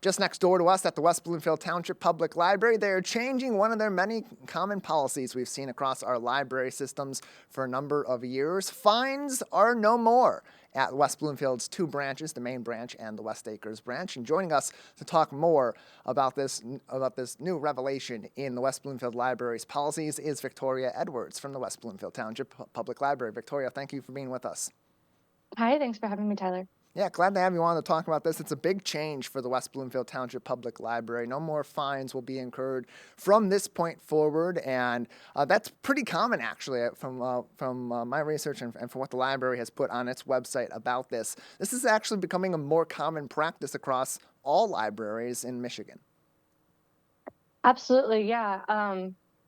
Just next door to us at the West Bloomfield Township Public Library, they are changing one of their many common policies we've seen across our library systems for a number of years. Fines are no more at West Bloomfield's two branches, the main branch and the West Acres branch. And joining us to talk more about this new revelation in the West Bloomfield Library's policies is Victoria Edwards from the West Bloomfield Township Public Library. Victoria, thank you for being with us. Hi, thanks for having me, Tyler. Yeah, glad to have you on to talk about this. It's a big change for the West Bloomfield Township Public Library. No more fines will be incurred from this point forward, and that's pretty common, actually, from my research and from what the library has put on its website about this. This is actually becoming a more common practice across all libraries in Michigan. Absolutely, yeah.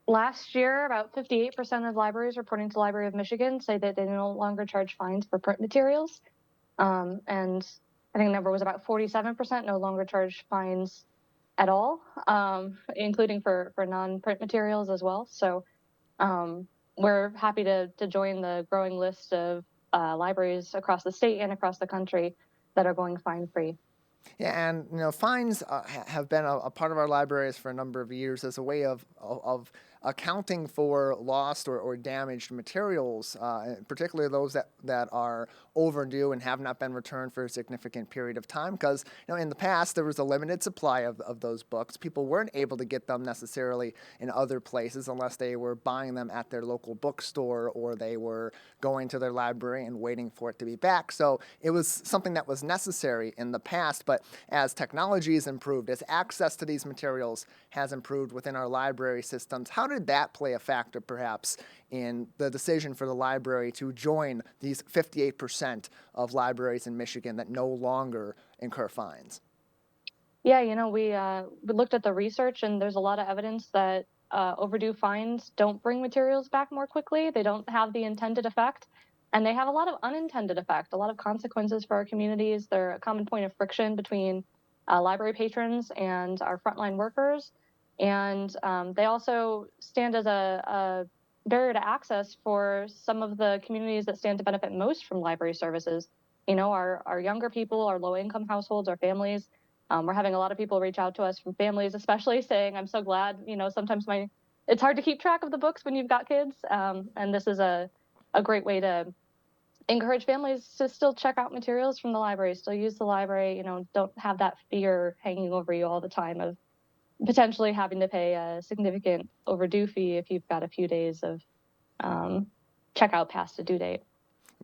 Last year, about 58% of libraries reporting to the Library of Michigan say that they no longer charge fines for print materials. And I think the number was about 47% no longer charge fines at all, including for non-print materials as well. So we're happy to join the growing list of libraries across the state and across the country that are going fine-free. Yeah, and fines have been a part of our libraries for a number of years as a way of accounting for lost or damaged materials, particularly those that are overdue and have not been returned for a significant period of time. Because in the past there was a limited supply of those books. People weren't able to get them necessarily in other places unless they were buying them at their local bookstore or they were going to their library and waiting for it to be back. So it was something that was necessary in the past. But as technology has improved, as access to these materials has improved within our library systems, how did that play a factor, perhaps, in the decision for the library to join these 58% of libraries in Michigan that no longer incur fines? Yeah, we looked at the research, and there's a lot of evidence that overdue fines don't bring materials back more quickly. They don't have the intended effect, and they have a lot of unintended effect, a lot of consequences for our communities. They're a common point of friction between library patrons and our frontline workers, and they also stand as a barrier to access for some of the communities that stand to benefit most from library services. Our younger people, our low-income households, our families. We're having a lot of people reach out to us from families, especially saying, "I'm so glad." Sometimes it's hard to keep track of the books when you've got kids, and this is a great way to encourage families to still check out materials from the library, still use the library. Don't have that fear hanging over you all the time of potentially having to pay a significant overdue fee if you've got a few days of checkout past the due date.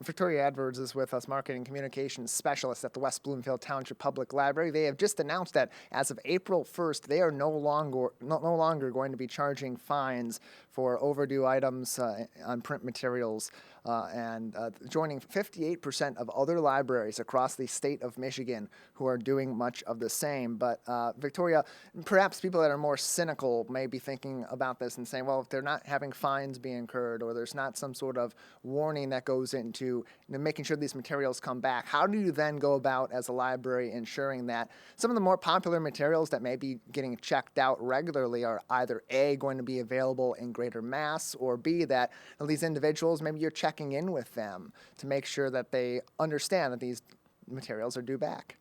Victoria Edwards is with us, Marketing Communications Specialist at the West Bloomfield Township Public Library. They have just announced that as of April 1st, they are no longer going to be charging fines for overdue items on print materials, and joining 58% of other libraries across the state of Michigan who are doing much of the same. But Victoria, perhaps people that are more cynical may be thinking about this and saying, well, if they're not having fines being incurred or there's not some sort of warning that goes into making sure these materials come back, how do you then go about as a library ensuring that some of the more popular materials that may be getting checked out regularly are either A, going to be available in greater mass, or B, that these individuals, maybe you're checking in with them to make sure that they understand that these materials are due back?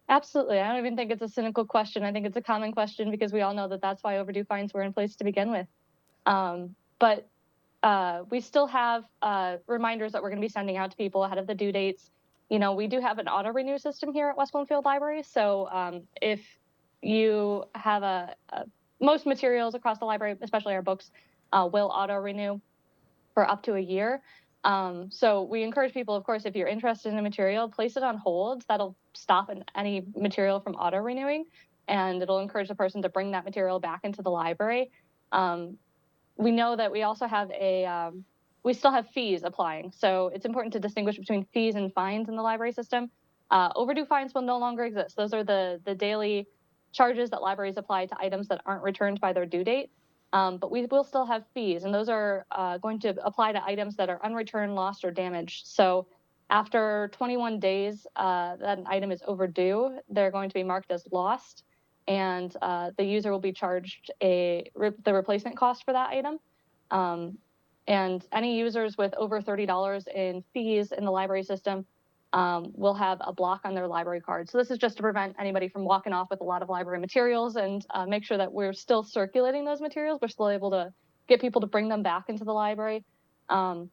Absolutely. I don't even think it's a cynical question. I think it's a common question because we all know that that's why overdue fines were in place to begin with. But we still have reminders that we're going to be sending out to people ahead of the due dates. We do have an auto renew system here at West Bloomfield Library. So if you have most materials across the library, especially our books, will auto renew for up to a year. So we encourage people, of course, if you're interested in a material, place it on hold. That'll stop any material from auto renewing, and it'll encourage the person to bring that material back into the library. We know that we also have we still have fees applying. So it's important to distinguish between fees and fines in the library system. Overdue fines will no longer exist. Those are the daily charges that libraries apply to items that aren't returned by their due date. But we will still have fees, and those are going to apply to items that are unreturned, lost, or damaged. So after 21 days that an item is overdue, they're going to be marked as lost, and the user will be charged the replacement cost for that item. And any users with over $30 in fees in the library system will have a block on their library card. So this is just to prevent anybody from walking off with a lot of library materials, and make sure that we're still circulating those materials. We're still able to get people to bring them back into the library, um,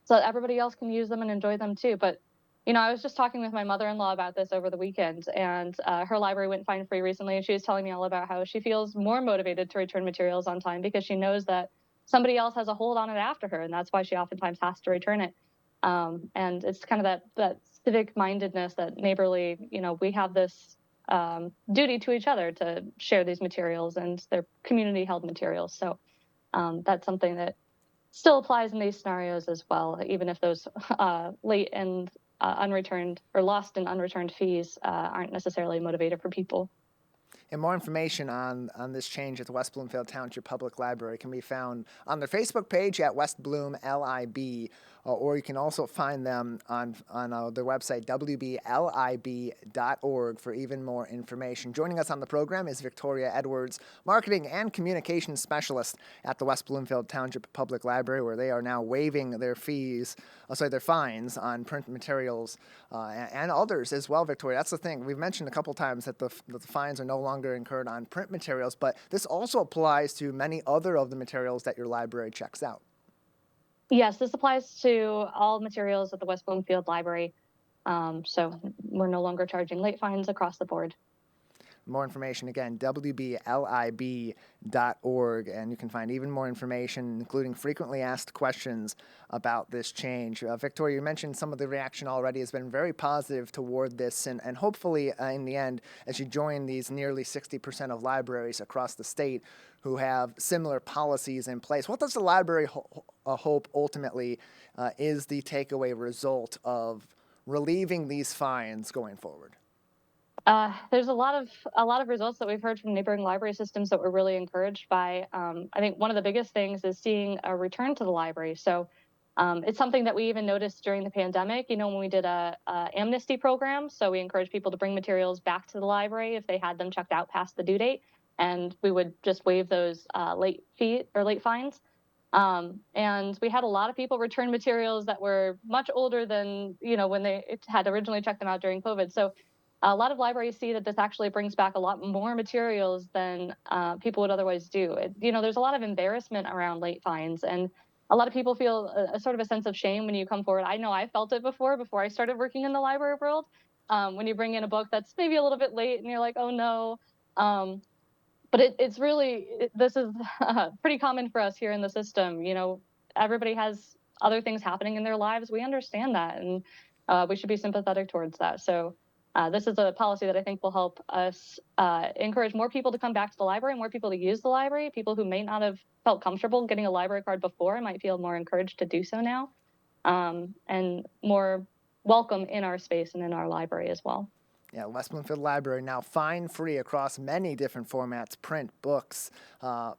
so that everybody else can use them and enjoy them too. But I was just talking with my mother-in-law about this over the weekend, and her library went fine free recently, and she was telling me all about how she feels more motivated to return materials on time because she knows that somebody else has a hold on it after her, and that's why she oftentimes has to return it. And it's kind of that civic mindedness, that neighborly. We have this duty to each other to share these materials, and they're community held materials. So that's something that still applies in these scenarios as well, even if those late and unreturned or lost and unreturned fees aren't necessarily motivated for people. And more information on this change at the West Bloomfield Township Public Library can be found on their Facebook page at West Bloom LIB, or you can also find them on their website, wblib.org, for even more information. Joining us on the program is Victoria Edwards, Marketing and Communications Specialist at the West Bloomfield Township Public Library, where they are now waiving their their fines on print materials and others as well, Victoria. That's the thing. We've mentioned a couple times that the fines are no longer incurred on print materials, but this also applies to many other of the materials that your library checks out. Yes, this applies to all materials at the West Bloomfield Library. So we're no longer charging late fines across the board. More information, again, wblib.org, and you can find even more information, including frequently asked questions about this change. Victoria, you mentioned some of the reaction already has been very positive toward this, and hopefully in the end, as you join these nearly 60% of libraries across the state who have similar policies in place, what does the library hope ultimately is the takeaway result of relieving these fines going forward? There's a lot of results that we've heard from neighboring library systems that we're really encouraged by. I think one of the biggest things is seeing a return to the library. So it's something that we even noticed during the pandemic. When we did a amnesty program, so we encouraged people to bring materials back to the library if they had them checked out past the due date, and we would just waive those late fines. And we had a lot of people return materials that were much older than when they had originally checked them out during COVID. So a lot of libraries see that this actually brings back a lot more materials than people would otherwise do. There's a lot of embarrassment around late fines, and a lot of people feel a sort of a sense of shame when you come forward. I know I felt it before I started working in the library world. When you bring in a book that's maybe a little bit late, and you're like, oh no. But this is pretty common for us here in the system. Everybody has other things happening in their lives. We understand that, and we should be sympathetic towards that. So this is a policy that I think will help us encourage more people to come back to the library, more people to use the library. People who may not have felt comfortable getting a library card before might feel more encouraged to do so now, and more welcome in our space and in our library as well. Yeah, West Bloomfield Library now fine-free across many different formats: print, books,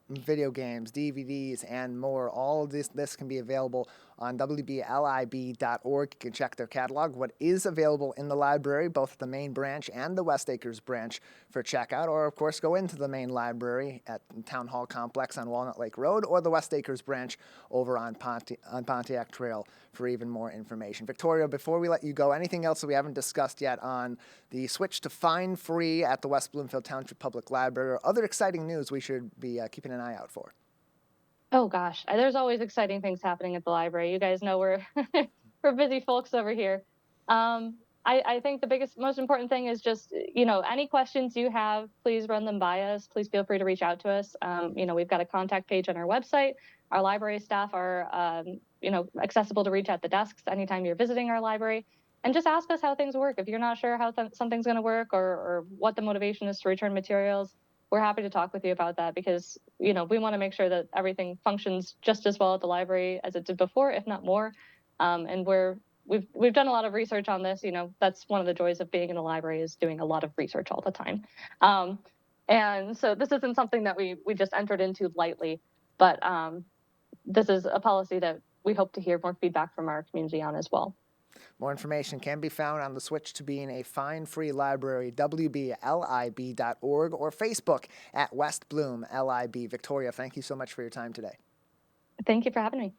video games, DVDs, and more. All of this can be available on wblib.org. You can check their catalog, what is available in the library, both at the main branch and the West Acres branch for checkout, or of course go into the main library at Town Hall Complex on Walnut Lake Road, or the West Acres branch over on Pontiac Trail for even more information. Victoria, before we let you go, anything else that we haven't discussed yet on the switch to fine-free at the West Bloomfield Township Public Library, or other exciting news we should be keeping an eye out for? Oh gosh, there's always exciting things happening at the library. You guys know we're we're busy folks over here. I think the most important thing is just, any questions you have, please run them by us. Please feel free to reach out to us. We've got a contact page on our website. Our library staff are, accessible to reach at the desks anytime you're visiting our library. And just ask us how things work. If you're not sure how something's going to work, or what the motivation is to return materials, we're happy to talk with you about that, because we want to make sure that everything functions just as well at the library as it did before, if not more. And we've done a lot of research on this. That's one of the joys of being in the library, is doing a lot of research all the time. And so this isn't something that we just entered into lightly, but this is a policy that we hope to hear more feedback from our community on as well. More information can be found on the switch to being a fine-free library, wblib.org, or Facebook at West Bloom LIB. Victoria, thank you so much for your time today. Thank you for having me.